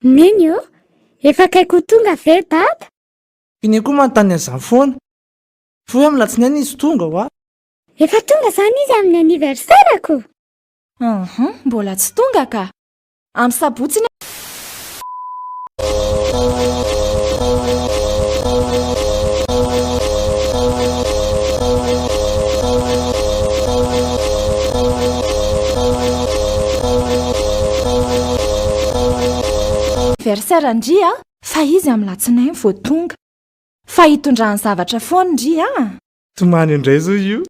Neny eo efa kaiko tonga ve dada? Iny koa manontany an'izany foana. Fa hoe amin'ny latsinainy izy tonga ho a. Efa tonga zany izy amin'ny aniverserako. Mbola tsy tonga ka. Amin'ny sabotsy ny aniversaire ndria fa izy amin'ny latsinainy vao tonga. Fa hitondrany zavatra foana ndria. Tomany indray zao io.